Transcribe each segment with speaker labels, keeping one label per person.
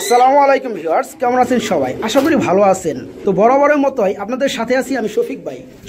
Speaker 1: আসসালামু আলাইকুম ভিউয়ার্স, কেমন আছেন সবাই? আশা করি ভালো আছেন। তো বরাবরের মতোই আপনাদের সাথে আছি আমি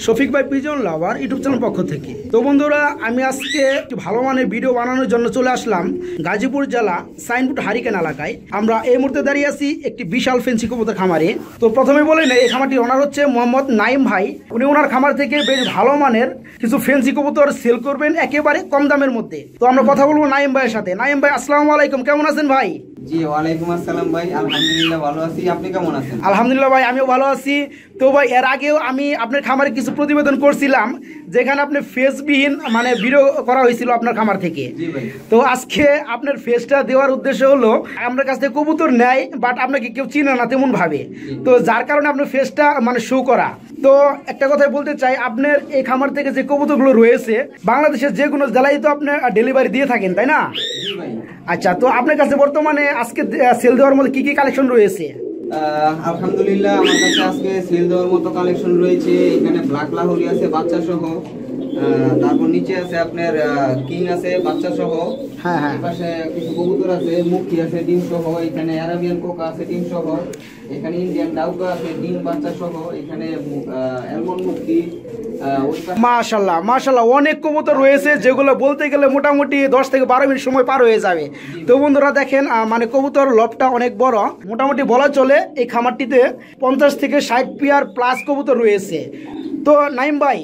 Speaker 1: শফিক ভাই পিজন লাভার ইউটিউব চ্যানেল পক্ষ থেকে। তো বন্ধুরা, আমি আজকে একটি ভালো মানের ভিডিও বানানোর জন্য চলে আসলাম গাজীপুর জেলা সাইনপুট হারিকেন এলাকায়। আমরা এই মুহূর্তে দাঁড়িয়ে আছি একটি বিশাল ফেন্সি কবুতর খামারে। তো প্রথমে বলে নেই, এই খামারটির ওনার হচ্ছে মোহাম্মদ নাইম ভাই। উনি ওনার খামার থেকে বেশ ভালো মানের কিছু ফেন্সি কবুতর সেল করবেন একেবারে কম দামের মধ্যে। তো আমরা কথা বলবো নাইম ভাইয়ের সাথে। নাইম ভাই, আসসালামু আলাইকুম, কেমন আছেন ভাই?
Speaker 2: জি ওয়ালাইকুম আসসালাম ভাই, আলহামদুলিল্লাহ ভালো আছি। আপনি কেমন আছেন?
Speaker 1: আলহামদুলিল্লাহ ভাই, আমিও ভালো আছি। তো ভাই, এর আগেও আমি আপনার খামারে কিছু প্রতিবেদন করছিলাম, যেখানে আপনি ফেসবিহীন মানে ভিডিও করা হয়েছিল আপনার খামার থেকে। তো আজকে আপনার ফেসটা দেওয়ার উদ্দেশ্য হলো, আপনার কাছ থেকে কবুতর নেয় বাট আপনাকে কেউ চিনে না তেমন ভাবে, তো যার কারণে আপনার ফেসটা মানে শো করা। তো একটা কথাই বলতে চাই, আপনার এই খামার থেকে যে কবুতরগুলো রয়েছে বাংলাদেশের যে কোনো জেলায় তো আপনি ডেলিভারি দিয়ে থাকেন, তাই না? আচ্ছা, তো আপনার কাছে বর্তমানে আজকে সেল দেওয়ার মধ্যে কি কি কালেকশন রয়েছে?
Speaker 2: আলহামদুলিল্লাহ, আমার কাছে আজকে সেল দেওয়ার মতো কালেকশন রয়েছে। এখানে ব্ল্যাক লাহোরি আছে বাচ্চা সহ, তারপর নিচে আছে আপনার কিং আছে বাচ্চা সহ, পাশে কিছু কবুতর আছে মুক্তি আছে ডিম সহ, এখানে আরাবিয়ান কোকা আছে ডিম সহ, এখানে ইন্ডিয়ান ডাউকা আছে ডিম বাচ্চা সহ, এখানে অ্যালমন্ড মুক্তি।
Speaker 1: মাশাআল্লাহ মাশাআল্লাহ, অনেক কবুতর রয়েছে যেগুলো বলতে গেলে মোটামুটি 10 থেকে 12 মিনিট সময় পার হয়ে যাবে। তো বন্ধুরা দেখেন, মানে কবুতর লবটা অনেক বড়, মোটামুটি বলা চলে এই খামারটিতে 50 থেকে 60 পেয়ার প্লাস কবুতর রয়েছে। তো নাইম ভাই,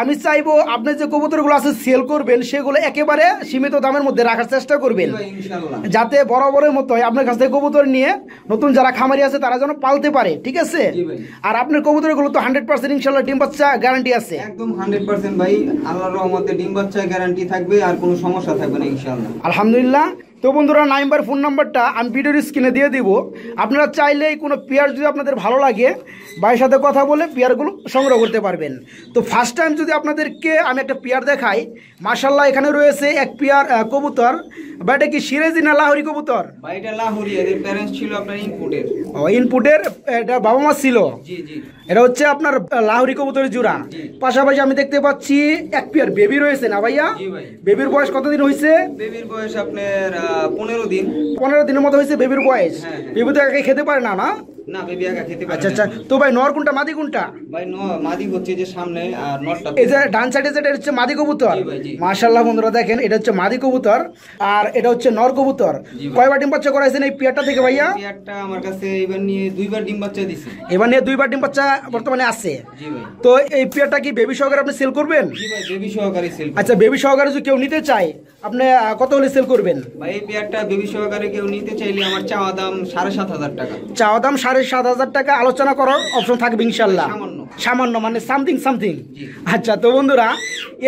Speaker 1: আমি চাইবো আপনি যে কবুতরগুলো আছে সেল করবেন সেগুলো একেবারে সীমিত দামের মধ্যে রাখার চেষ্টা করবেন, যাতে বরাবরের মতো আপনার কাছ থেকে কবুতর নিয়ে নতুন যারা খামারি আছে তারা যেন পালতে পারে, ঠিক আছে? আর আপনার কবুতরগুলো তো 100% ইনশাআল্লাহ ডিম বাচ্চা গ্যারান্টি আছে?
Speaker 2: একদম 100% ভাই, আল্লাহর রহমতে ডিম বাচ্চা গ্যারান্টি থাকবে, আর কোনো সমস্যা থাকবে না ইনশাআল্লাহ।
Speaker 1: আলহামদুলিল্লাহ। তো বন্ধুরা, নাইম্বার ফোন নাম্বারটা আমি ভিডিওর স্ক্রিনে দিয়ে দিব। আপনারা চাইলেই কোনো পেয়ার যদি আপনাদের ভালো লাগে ভাইয়ের সাথে কথা বলে পেয়ারগুলো সংগ্রহ করতে পারবেন। তো ফার্স্ট টাইম যদি আপনাদেরকে আমি একটা পেয়ার দেখাই, মাশাআল্লাহ এখানে রয়েছে এক পেয়ার কবুতর। বা এটা কি সিরাজি না লাহোরি কবুতর?
Speaker 2: ভাই এটা লাহোরি, এর প্যারেন্টস ছিল আপনার ইনপুটের।
Speaker 1: ও, ইনপুটের, এটা বাবা মা ছিল?
Speaker 2: জি জি।
Speaker 1: এটা হচ্ছে আপনার লাহোরি কবুতরের জোড়া। পাশাপাশি আমি দেখতে পাচ্ছি এক পেয়ার বেবি রয়েছে, না ভাইয়া?
Speaker 2: জি ভাই।
Speaker 1: বেবির বয়স কতদিন হয়েছে?
Speaker 2: বেবির বয়স আপনার 15 দিন।
Speaker 1: 15 দিনের মতো হয়েছে বেবির বয়স। বেবি তো একা খেতে পারে না?
Speaker 2: না, বেবি একা খেতে পারে।
Speaker 1: আচ্ছা আচ্ছা। তো ভাই, নর কোনটা মাদি কোনটা?
Speaker 2: ভাই মাদি হচ্ছে যে সামনে, আর নরটা
Speaker 1: এই যে ডান সাইডে যেটা হচ্ছে মাদি কবুতর। মাশাআল্লাহ বন্ধুরা দেখেন, এটা হচ্ছে মাদি কবুতর আর এটা হচ্ছে নর কবুতর। কয়বার ডিম বাচ্চা করাইছেন এই পেয়ারটা থেকে ভাইয়া?
Speaker 2: পেয়ারটা আমার কাছে এবার নিয়ে 2বার ডিম বাচ্চা দিছে।
Speaker 1: এবার নিয়ে 2বার ডিম বাচ্চা বর্তমানে আছে।
Speaker 2: জি ভাই।
Speaker 1: তো এই পেয়ারটা কি বেবি সহকারে আপনি সেল করবেন?
Speaker 2: জি ভাই, বেবি সহকারে সেল।
Speaker 1: আচ্ছা, বেবি সহকারে যদি কেউ নিতে চায় আপনি কত হলে সেল করবেন?
Speaker 2: ভাই এই পেয়ারটা বেবি সহকারে কেউ নিতে চাইলে আমার চাওয়া দাম 7,500 টাকা।
Speaker 1: চাওয়া দাম 7,500 টাকা, আলোচনা করার অপশন থাকবে ইনশাআল্লাহ। সামান্য মানে সামথিং। আচ্ছা, তো বন্ধুরা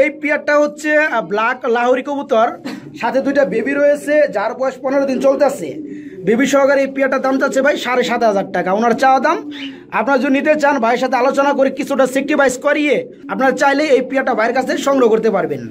Speaker 1: এই পেয়ারটা হচ্ছে ব্ল্যাক লাহোরি কবুতর, সাথে 2টা বেবি রয়েছে যার বয়স 15 দিন চলতেছে। বেবি সহকারে এই পেয়ারটার দাম চাচ্ছে ভাই 7,500 টাকা ওনার চাওয়া দাম। আপনারা যদি নিতে চান ভাইয়ের সাথে আলোচনা করে কিছুটা সেক্রিফাইস করিয়ে আপনারা চাইলে এই পেয়ারটা ভাইয়ের কাছে সংগ্রহ করতে পারবেন।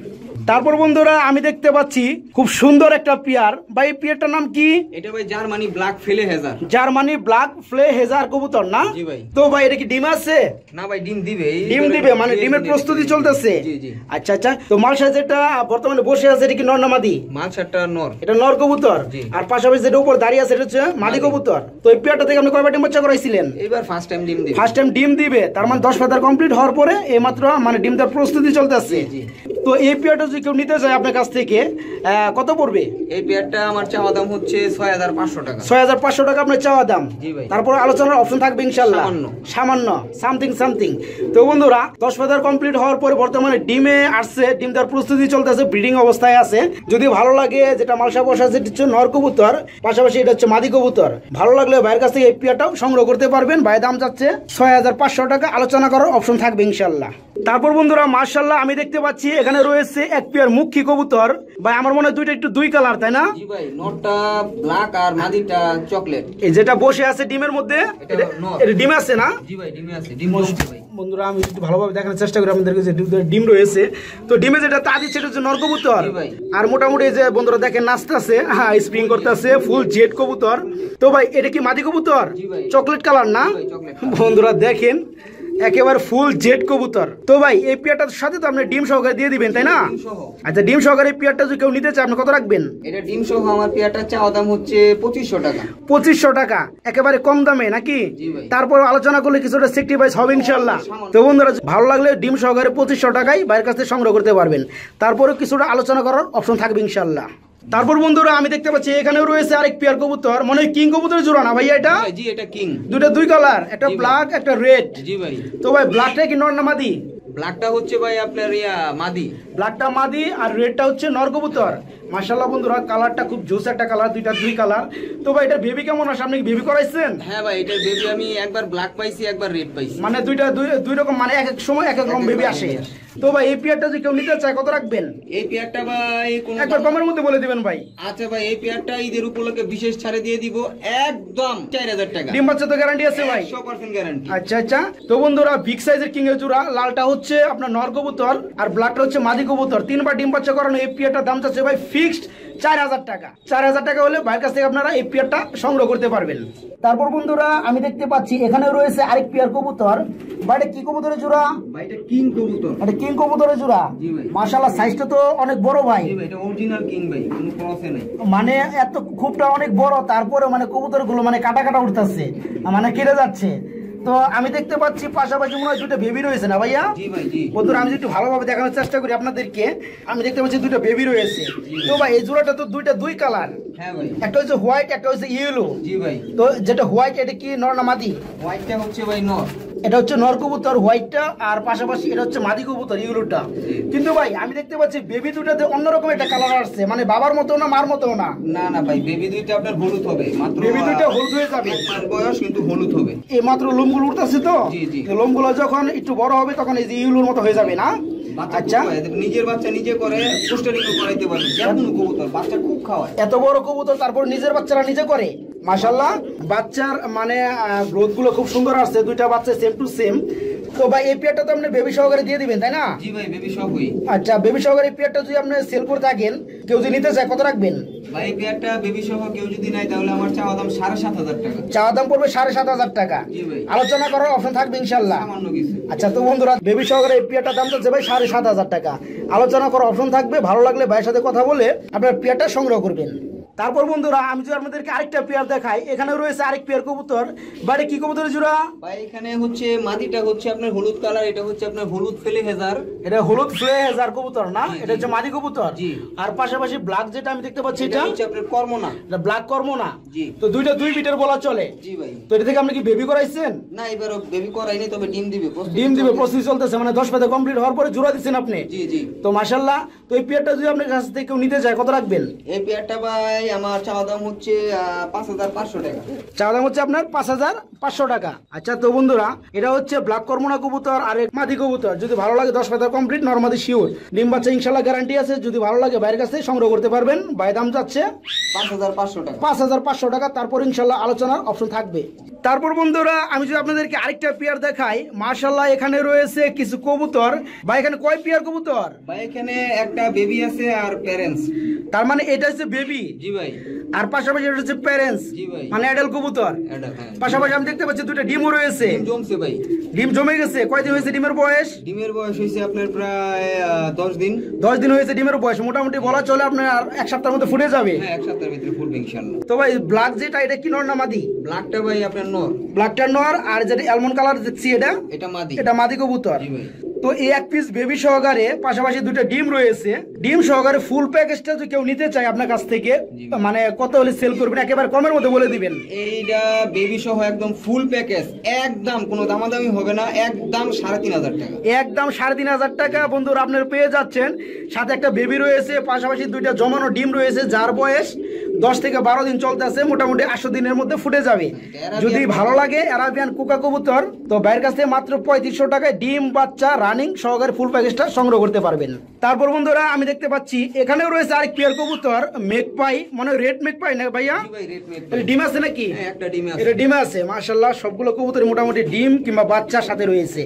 Speaker 1: তারপর বন্ধুরা আমি দেখতে পাচ্ছি খুব সুন্দর একটা পেয়ার। ভাই এই পেয়ারটার নাম কি?
Speaker 2: এটা ভাই জার্মানি ব্ল্যাক ফ্লেহেজার।
Speaker 1: জার্মানি ব্ল্যাক ফ্লেহেজার কবুতর না?
Speaker 2: জি ভাই।
Speaker 1: তো ভাই এটা কি ডিম আছে?
Speaker 2: না ভাই, ডিম দিবে।
Speaker 1: ডিম দিবে মানে ডিমের প্রস্তুতি চলতেছে?
Speaker 2: জি জি।
Speaker 1: আচ্ছা আচ্ছা। তো মালসা যেটা বর্তমানে বসে আছে এটা কি নর না মাদি?
Speaker 2: মালসাটা নর।
Speaker 1: এটা নর কবুতর। আর পাশাপাশি যেটা উপর দাঁড়িয়ে আছে এটা হচ্ছে মাদি কবুতর। তো এই পেয়ারটা থেকে আপনি কয়বার ডিম বাচ্চা করাইছিলেন?
Speaker 2: এবার ফার্স্ট টাইম ডিম দিবে।
Speaker 1: ফার্স্ট টাইম ডিম দিবে, তার মানে 10 ফেদার কমপ্লিট হওয়ার পরে এইমাত্র মানে ডিম দেওয়ার প্রস্তুতি চলতেছে। তো এই পেয়ারটা যদি কেউ নিতে চায় আপনার কাছ থেকে কত পড়বে?
Speaker 2: এই পেয়ারটা আমার চাওয়া দাম হচ্ছে 6,500 টাকা।
Speaker 1: 6,500 টাকা আপনার চাওয়া দাম।
Speaker 2: জি ভাই।
Speaker 1: তারপর আলোচনার অপশন থাকবে ইনশাআল্লাহ। সামান্য সামথিং। তো বন্ধুরা 10 ফেদার কমপ্লিট হওয়ার পরে বর্তমানে ডিমে আসছে, ডিম দেওয়ার প্রস্তুতি চলতেছে, ব্রিডিং অবস্থায় আছে। যদি ভালো লাগে, যেটা মালসা বসা আছে হচ্ছে নর কবুতর, পাশাপাশি এটা হচ্ছে মাদি কবুতর, ভালো লাগলে ভাইয়ের কাছ থেকে এই পেয়ারটাও সংগ্রহ করতে পারবেন। ভাই দাম যাচ্ছে 6,500 টাকা, আলোচনা করার অপশন থাকবে ইনশাআল্লাহ। তারপর বন্ধুরা মাশাআল্লাহ আমি দেখতে পাচ্ছি এখানে রয়েছে এক পেয়ার মুখী কবুতর। ভাই আমার মনে হয় দুইটা একটু দুই কালার, তাই না?
Speaker 2: জি ভাই, নরটা ব্ল্যাক আর মাদিটা চকলেট।
Speaker 1: এই যেটা বসে আছে ডিমের মধ্যে, এটা ডিম আছে না?
Speaker 2: জি ভাই, ডিমে আছে। ডিম বসছে ভাই।
Speaker 1: বন্ধুরা আমি একটু ভালোভাবে দেখানোর চেষ্টা করি আপনাদেরকে যে ডিম রয়েছে। তো ডিমে যেটা তা দিচ্ছে এটা হচ্ছে নর কবুতর। আর মোটামুটি যে বন্ধুরা দেখেন নাচতেছে, হ্যাঁ স্প্রিং করতেছে, ফুল জেড কবুতর। তো ভাই এটা কি মাদি কবুতর? চকলেট কালার না? বন্ধুরা দেখেন একেবারে ফুল জেড কবুতর। তো ভাই এই পেয়ারটার সাথে তো আপনি ডিম সহকারে দিয়ে দিবেন তাই না? আচ্ছা ডিম সহকারে এই পেয়ারটা যদি কেউ নিতে চায় আপনি কত রাখবেন?
Speaker 2: এটা ডিম সহ আমার পেয়ারটার চাওয়া দাম হচ্ছে 2500 টাকা।
Speaker 1: 2500 টাকা, একেবারে কম দামে নাকি?
Speaker 2: জি ভাই।
Speaker 1: তারপর আলোচনা করলে কিছুটা সেক্রিফাইস হবে ইনশাআল্লাহ। তো বন্ধুরা ভালো লাগলে ডিম সহকারে 2500 টাকায় বাইরের কাছ থেকে সংগ্রহ করতে পারবেন, তারপরে কিছুটা আলোচনা করার অপশন থাকবে ইনশাআল্লাহ। তারপর বন্ধুরা আমি দেখতে পাচ্ছি এখানেও রয়েছে আরেক পেয়ার কবুতর, মনে হয় কিং কবুতরের জোড়া না ভাইয়া এটা?
Speaker 2: জি এটা কিং।
Speaker 1: দুই কালার, একটা ব্ল্যাক একটা রেড।
Speaker 2: জি ভাই।
Speaker 1: তো ভাই ব্ল্যাকটা কি নর না মাদি?
Speaker 2: ব্ল্যাকটা হচ্ছে ভাই আপনার মাদি।
Speaker 1: ব্ল্যাকটা মাদি আর রেডটা হচ্ছে নর কবুতর। মাশাআল্লাহ বন্ধুরা কালারটা খুব জোস একটা কালার, দুই কালার। তো ভাই এটা বেবি কেমন আসে? আপনি কি বেবি করাইছেন?
Speaker 2: হ্যাঁ ভাই এটার বেবি আমি একবার ব্ল্যাক পাইছি একবার রেড পাইছি,
Speaker 1: মানে দুই রকম, মানে এক এক সময় এক এক রকম বেবি আসে। তো ভাই এই পেয়ারটা যদি কেউ নিতে চায় কত রাখবেন?
Speaker 2: এই পেয়ারটা ভাই কোন
Speaker 1: একবার কমের মধ্যে বলে দিবেন ভাই।
Speaker 2: আচ্ছা ভাই এই পেয়ারটা ঈদের উপলক্ষে বিশেষ ছাড়ে দিয়ে দিব একদম 4000 টাকা।
Speaker 1: ডিম বাচ্চা তো গ্যারান্টি আছে ভাই?
Speaker 2: 100% গ্যারান্টি।
Speaker 1: আচ্ছা তো বন্ধুরা বিগ সাইজের কিং এর জোড়া, লালটা হচ্ছে আপনার নর কবুতর আর ব্ল্যাকটা হচ্ছে মাদি কবুতর। 3বার ডিম বাচ্চা করানো এই পেয়ারটার দাম চাচ্ছে ভাই ফিক্সড 4000 টাকা। 4000 টাকা হলে ভাইয়ের কাছ থেকে আপনারা এই পেয়ারটা সংগ্রহ করতে পারবেন। তারপর বন্ধুরা আমি দেখতে পাচ্ছি এখানে রয়েছে আরেক পেয়ার কবুতর। ভাইটা কি কবুতরের জোড়া?
Speaker 2: ভাই এটা কিং কবুতর।
Speaker 1: এটা কিং কবুতরের জোড়া।
Speaker 2: জি ভাই।
Speaker 1: মাশাআল্লাহ সাইজটা তো অনেক বড় ভাই।
Speaker 2: জি ভাই এটা অরিজিনাল কিং ভাই, কোনো ক্রসে নাই।
Speaker 1: মানে এত খুবটা অনেক বড়, তারপরে মানে কবুতরগুলো মানে কাটা উঠতেছে, মানে কেটে যাচ্ছে। তো আমি দেখতে পাচ্ছি পাশাপাশি মনে হয় দুটো বেবি রয়েছে না ভাইয়া?
Speaker 2: জি ভাই জি।
Speaker 1: বন্ধুরা আমি একটু ভালোভাবে দেখানোর চেষ্টা করি আপনাদেরকে। আমি দেখতে পাচ্ছি দুটো বেবি রয়েছে। তো ভাই এই জোড়াটা তো দুই কালার।
Speaker 2: হ্যাঁ ভাই।
Speaker 1: একটা হচ্ছে হোয়াইট একটা হচ্ছে ইয়েলো।
Speaker 2: জি ভাই।
Speaker 1: তো যেটা হোয়াইট এটা কি নর না মাদি?
Speaker 2: হোয়াইটটা হচ্ছে ভাই নর।
Speaker 1: এটা হচ্ছে নর কবুতর হোয়াইটটা, আর পাশাপাশি এটা হচ্ছে মাদি কবুতর ইয়েলোটা। কিন্তু ভাই আমি দেখতে পাচ্ছি বেবি দুটাতে অন্যরকম একটা কালার আসছে, মানে বাবার মতো না মার মতো না।
Speaker 2: না না ভাই বেবি দুইটা আপনার হলুদ হবে মাত্র।
Speaker 1: বেবি দুইটা হলুদ হয়ে যাবে,
Speaker 2: বয়স কিন্তু হলুদ হবে।
Speaker 1: এই মাত্র লোমগুলো উঠতেছে তো।
Speaker 2: জি জি।
Speaker 1: লোমগুলো যখন একটু বড় হবে তখন এই যে ইউলোর মতো হয়ে যাবে না? আচ্ছা
Speaker 2: নিজের বাচ্চা নিজে করে পোস্টারিং করাইতে পারবে, যেমন কবুতর বাচ্চা খুব খাওয়ায়।
Speaker 1: এত বড় কবুতর তারপর নিজের বাচ্চারা নিজে করে। মাশাআল্লাহ বাচ্চার মানে গ্রোথ গুলো খুব সুন্দর আসছে, দুইটা বাচ্চা সেম টু সেম। তো ভাই এই পেয়ারটা তো আপনি বেবি সহকারে দিয়ে দিবেন তাই না?
Speaker 2: জি ভাই বেবি সহই।
Speaker 1: আচ্ছা বেবি সহকারে এই পেয়ারটা যদি আপনি সেল করে থাকেন, কেউ যদি নিতে চায় কত রাখবেন?
Speaker 2: ভাই এই পেয়ারটা বেবি সহ কেউ যদি নেয় তাহলে আমার চাওয়া দাম 7500 টাকা।
Speaker 1: চাওয়া দাম পড়বে 7500 টাকা।
Speaker 2: জি ভাই।
Speaker 1: আলোচনা করার অপশন থাকবে ইনশাআল্লাহ।
Speaker 2: সামান্য কিছু।
Speaker 1: আচ্ছা তো বন্ধুরা বেবি সহকারে এই পেয়ারটার দাম যাচ্ছে ভাই 7500 টাকা। আলোচনা করার অপশন থাকবে, ভালো লাগলে ভাইয়ের সাথে কথা বলে আপনার পেয়ারটা সংগ্রহ করবেন। তারপর বন্ধুরা আমি যদি আপনাদেরকে আরেকটা পেয়ার দেখাই, এখানে রয়েছে আরেক পেয়ার কবুতর। বাড়ি কি কবুতরের জোড়া?
Speaker 2: ভাই এখানে হচ্ছে মাদিটা হচ্ছে আপনার হলুদ কালার, এটা হচ্ছে আপনার হলুদ ফেলে হেজার।
Speaker 1: এটা হলুদ ফ্লে হেজার কবুতর না? এটা হচ্ছে মাদি কবুতর।
Speaker 2: জি।
Speaker 1: আর পাশাপাশি ব্ল্যাক যেটা আমি দেখতে পাচ্ছি
Speaker 2: এটা
Speaker 1: এটা
Speaker 2: হচ্ছে আপনার কর্মনা।
Speaker 1: এটা ব্ল্যাক কর্মনা।
Speaker 2: জি।
Speaker 1: তো দুই বিটের বলা চলে।
Speaker 2: জি ভাই।
Speaker 1: তো এটা থেকে আপনি কি বেবি করাইছেন?
Speaker 2: না এবারও বেবি করাইনি, তবে ডিম দিবে।
Speaker 1: ডিম দিবে প্রস্তুতি চলতেছে, মানে 10 পাতা কমপ্লিট হওয়ার পরে জোড়া দিচ্ছেন আপনি?
Speaker 2: জি জি।
Speaker 1: তো মাশাআল্লাহ। তো এই পেয়ারটা যদি আপনার কাছ থেকে কেউ নিতে চায় কত রাখবেন?
Speaker 2: এই পেয়ারটা ভাই আমার চাওয়া দাম হচ্ছে 5500 টাকা।
Speaker 1: চাওয়া দাম হচ্ছে আপনার 5500 টাকা। আচ্ছা তো বন্ধুরা এটা হচ্ছে ব্ল্যাক কর্মনা কবুতর আর এক মাদি কবুতর। যদি ভালো লাগে 10 পাতা কমপ্লিট নরমাদি শিওর, ডিম বাচ্চা ইনশাআল্লাহ গ্যারান্টি আছে। যদি ভালো লাগে বাইরের কাছ থেকে সংগ্রহ করতে পারবেন। ভাই দাম যাচ্ছে
Speaker 2: 5500 টাকা।
Speaker 1: 5500 টাকা। তারপর ইনশাআল্লাহ আলোচনার অপশন থাকবে। তারপর বন্ধুরা আমি যদি আপনাদেরকে আরেকটা পেয়ার দেখাই, মাশাআল্লাহ এখানে রয়েছে কিছু কবুতর। ভাই এখানে কয় পেয়ার কবুতর?
Speaker 2: ভাই এখানে একটা বেবি আছে আর প্যারেন্টস।
Speaker 1: তার মানে এটা হচ্ছে বেবি।
Speaker 2: জি ভাই।
Speaker 1: আর পাশাপাশি এটা হচ্ছে প্যারেন্টস,
Speaker 2: জি ভাই।
Speaker 1: মানে অ্যাডাল্ট কবুতর। পাশাপাশি আমি দেখতে পাচ্ছি দুটো ডিমও রয়েছে।
Speaker 2: ডিম জমছে ভাই।
Speaker 1: ডিম জমে গেছে। কয়দিন হয়েছে ডিমের বয়স?
Speaker 2: ডিমের বয়স হয়েছে আপনার প্রায় 10 দিন।
Speaker 1: 10 দিন হয়েছে ডিমের বয়স। মোটামুটি বলা চলে আপনার আর এক সপ্তাহের মধ্যে ফুটে যাবে।
Speaker 2: হ্যাঁ এক সপ্তাহের ভিতরে ফুটবে ইনশাআল্লাহ।
Speaker 1: তো ভাই ব্ল্যাক যেটা এটা কি নর না মাদি?
Speaker 2: ব্ল্যাকটা ভাই আপনার নর।
Speaker 1: ব্ল্যাকটা নর, আর যেটা অ্যালমন্ড কালার দেখছি
Speaker 2: এটা মাদি।
Speaker 1: এটা মাদি কবুতর।
Speaker 2: জি ভাই।
Speaker 1: তো এই এক পিস বেবি সহকারে পাশাপাশি দুটো ডিম রয়েছে। ডিম সহকারে ফুল প্যাকেজটা যদি কেউ নিতে চায় আপনার কাছ থেকে, মানে কত হলে সেল করবেন একেবারে কমের মধ্যে বলে দিবেন?
Speaker 2: এইটা বেবি সহ একদম ফুল প্যাকেজ, একদম কোনো দামাদামি হবে না, একদম 3500 টাকা।
Speaker 1: একদম 3500 টাকা বন্ধুরা আপনার পেয়ে যাচ্ছেন। সাথে একটা বেবি রয়েছে, পাশাপাশি দুইটা জমানো ডিম রয়েছে যার বয়স 10 থেকে 12 দিন চলতেছে। মোটামুটি 800 দিনের মধ্যে ফুটে যাবে। যদি ভালো লাগে আরাবিয়ান কোকা কবুতর, তো বাইরের কাছ থেকে মাত্র 3500 টাকায় ডিম বাচ্চা রানিং সহকারে ফুল প্যাকেজটা সংগ্রহ করতে পারবেন। তারপর বন্ধুরা আমি দেখতে পাচ্ছি এখানেও রয়েছে আরেক পেয়ার কবুতর মেঘপাই, মানে রেড মেঘপাই না ভাইয়া? ডিম আছে নাকি? এটা ডিম আছে মাশাআল্লাহ। সবগুলো কবুতর মোটামুটি ডিম কিংবা বাচ্চার সাথে রয়েছে।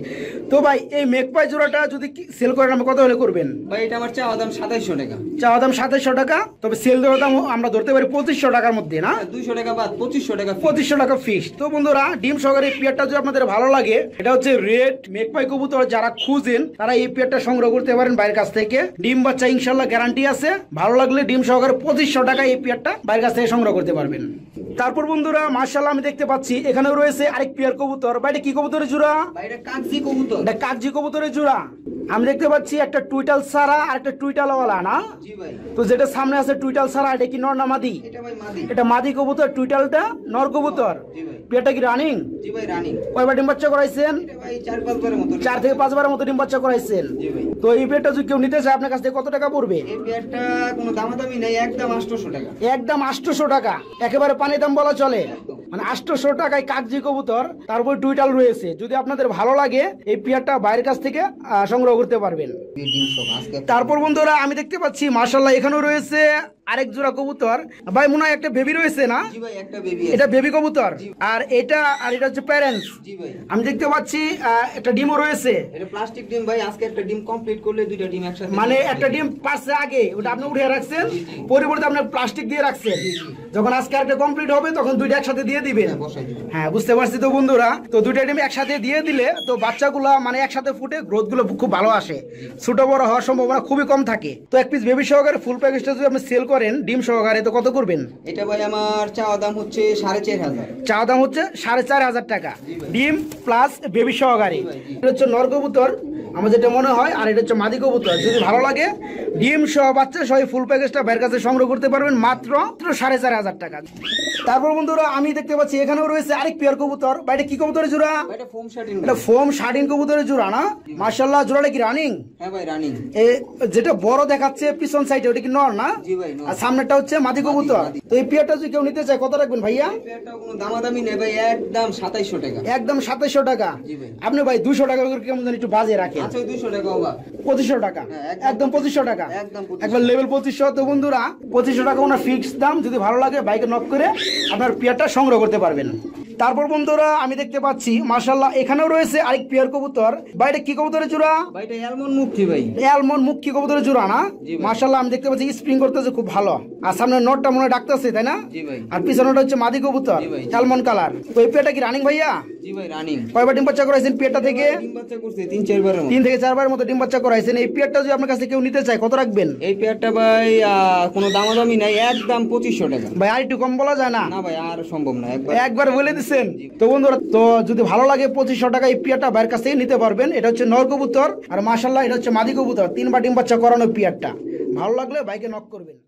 Speaker 1: তো ভাই এই মেঘপাই জোড়াটা যদি সেল করেন আপনি কত হলে করবেন?
Speaker 2: ভাই এটা আমার চাওয়া দাম 2700 টাকা।
Speaker 1: চাওয়া দাম 2700 টাকা, তবে সেল দেওয়ার দাম আমরা ধরতে পারি 2500 টাকার মধ্যে না?
Speaker 2: 200 টাকা বাদ 2500 টাকা।
Speaker 1: 2500 টাকা ফিক্স। তো বন্ধুরা ডিম সহকারে পেয়ারটা যদি আপনাদের ভালো লাগে, এটা হচ্ছে রেড মেঘপাই কবুতর, যারা খুঁজেন তারা এই পেয়ারটা সংগ্রহ করতে পারেন বাইরের কাছ থেকে। ডিম বাচ্চা ইনশাল্লাহ গ্যারান্টি আছে। ভালো লাগলে ডিম সহকারে 2500 টাকা এই পেয়ারটা বাইরের কাছ থেকে সংগ্রহ করতে পারবেন। তারপর বন্ধুরা মাশাআল্লাহ আমি দেখতে পাচ্ছি এখানেও রয়েছে আরেক পেয়ার কবুতর। বাইরে কি কবুতরের জোড়া?
Speaker 2: বাইরে কাকজি কবুতর।
Speaker 1: এটা কাকজি কবুতরের জোড়া। আমি দেখতে পাচ্ছি একটা টুইটাল সারা আর একটা টুইটাল ওয়ালা না?
Speaker 2: জি ভাই।
Speaker 1: তো যেটা সামনে আছে টুইটাল সারা, এটা কি নর না মাদি?
Speaker 2: এটা ভাই মাদি।
Speaker 1: এটা মাদি কবুতর, টুইটালটা নর কবুতর।
Speaker 2: জি ভাই।
Speaker 1: পেয়ারটা কি রানিং?
Speaker 2: জি ভাই রানিং।
Speaker 1: কয়বার ডিম বাচ্চা করাইছেন?
Speaker 2: এটা ভাই 4-5 বারের মতো।
Speaker 1: 4 থেকে 5 বারের মতো ডিম বাচ্চা করাইছেন।
Speaker 2: জি ভাই।
Speaker 1: তো এই পেয়ারটা যদি কেউ নিতে চায় আপনার কাছ থেকে কত টাকা পড়বে?
Speaker 2: এই পেয়ারটা কোনো দামাদামি নাই, একদম 800 টাকা।
Speaker 1: একদম 800 টাকা, একেবারে পানি দাম বলা চলে। মানে 800 টাকায় কাকজি কবুতর, তারপর টুইটাল রয়েছে। যদি আপনাদের ভালো লাগে এই পেয়ারটা বাইরের কাছ থেকে সংগ্রহ করতে পারবেন। তারপর বন্ধুরা আমি দেখতে পাচ্ছি মাশাআল্লাহ এখানেও রয়েছে আরেক জোড়া কবুতর। ভাই মনে হয় একটা বেবি রয়েছে না?
Speaker 2: জি ভাই একটা বেবি।
Speaker 1: এটা বেবি কবুতর, আর এটা হচ্ছে প্যারেন্টস।
Speaker 2: জি ভাই।
Speaker 1: আমি দেখতে পাচ্ছি একটা ডিমও রয়েছে।
Speaker 2: এটা প্লাস্টিক ডিম ভাই, আজকে একটা ডিম কমপ্লিট করলে দুইটা ডিম একসাথে।
Speaker 1: মানে একটা ডিম পারছে আগে, ওটা আপনি উঠিয়ে রাখছেন, পরিবর্তে আপনি প্লাস্টিক দিয়ে রাখছেন। যখন আজকে একটা কমপ্লিট হবে তখন দুইটা একসাথে দিয়ে দিবেন। হ্যাঁ বুঝতে পারছি। তো বন্ধুরা তো দুইটা ডিম একসাথে দিয়ে দিলে তো বাচ্চাগুলো মানে একসাথে ফুটে গ্রোথ গুলো খুব ভালো আসে, ছোট বড় হওয়ার সম্ভাবনা খুবই কম থাকে। তো এক পিস বেবি সহকারে ফুল প্যাকেজটা যদি আপনি সেল করেন ডিম সহকারে তো কত করবেন?
Speaker 2: এটা ভাই আমার চাওয়া দাম হচ্ছে 4500।
Speaker 1: চাওয়া দাম হচ্ছে 4500 টাকা, ডিম প্লাস বেবি সহকারে। এটা হচ্ছে নর কবুতর আমার যেটা মনে হয়, আর এটা হচ্ছে মাদি কবুতর। যদি ভালো লাগে ডিম সহ বাচ্চা সহ ফুল প্যাকেজটা বাইরের কাছে সংগ্রহ করতে পারবেন মাত্র 4500 টাকা। তারপর বন্ধুরা আমি দেখতে পাচ্ছি এখানেও রয়েছে আরেক পেয়ার কবুতর। বাইরে কি কবুতরের জোড়া?
Speaker 2: এটা ফোম শার্টিন।
Speaker 1: এটা ফোম শার্টিন কবুতরের জোড়া না? মাশাআল্লাহ জোড়াটা কি রানিং?
Speaker 2: হ্যাঁ ভাই রানিং।
Speaker 1: যেটা বড় দেখাচ্ছে পিছন সাইডে ওটা কি নর না?
Speaker 2: জি ভাই নর।
Speaker 1: আর সামনেটা হচ্ছে মাদি কবুতর। তো এই পেয়ারটা যদি কেউ নিতে চায় কত রাখবেন ভাইয়া?
Speaker 2: এই পেয়ারটা কোনো দামাদামি নেই ভাই, একদম 2700 টাকা।
Speaker 1: একদম 2700 টাকা।
Speaker 2: জি ভাই।
Speaker 1: আপনি ভাই 200 টাকা করে কেমন জানি একটু বাজে রাখেন।
Speaker 2: আচ্ছা 200 টাকা বাবা।
Speaker 1: 2500 টাকা, একদম 2500 টাকা,
Speaker 2: একদম 2500
Speaker 1: একবার লেভেল 2500। তো বন্ধুরা 2500 টাকা ওনার ফিক্স দাম। যদি ভালো লাগে বাইকে নক করে আপনার পেয়ারটা সংগ্রহ করতে পারবেন। তারপর বন্ধুরা আমি দেখতে পাচ্ছি মাশাআল্লাহ এখানেও রয়েছে আরেক পেয়ার কবুতর। বাইরে কি কবুতরের জোড়া?
Speaker 2: ভাই এটা অ্যালমন্ড মুক্তি ভাই।
Speaker 1: অ্যালমন্ড মুক্তি কবুতরের জোড়া না? মাশাআল্লাহ আমি দেখতে পাচ্ছি স্প্রিং করতেছে খুব ভালো, আর সামনে নটটা মনে ডাকতেছে তাই না?
Speaker 2: জি ভাই।
Speaker 1: আর পিছনেটা হচ্ছে মাদি কবুতর অ্যালমন্ড কালার। তো এই পেয়ারটা কি রানিং ভাইয়া?
Speaker 2: জি ভাই রানিং।
Speaker 1: কয়বার ডিম বাচ্চা করাইছেন পেয়ারটা থেকে?
Speaker 2: ডিম বাচ্চা করছে 3-4 বারের মতো।
Speaker 1: 3 থেকে 4 বারের মতো ডিম বাচ্চা করাইছেন। এই পেয়ারটা যদি আপনার কাছে কেউ নিতে চায় কত রাখবেন?
Speaker 2: এই পেয়ারটা ভাই কোনো দামাদামি নাই, একদম 2500 টাকা।
Speaker 1: ভাই আর একটু কম বলা যায় না?
Speaker 2: না ভাই আর সম্ভব না,
Speaker 1: একবার বলে দিচ্ছেন। তো বন্ধুরা তো যদি ভালো লাগে 2500 টাকা এই পেয়ারটা বাইরের কাছ থেকে নিতে পারবেন। এটা হচ্ছে নর কবুতর, আর মাশাআল্লাহ এটা হচ্ছে মাদি কবুতর। 3 বার ডিম বাচ্চা করানো পেয়ারটা। ভালো লাগলে বাইকে নক করবেন।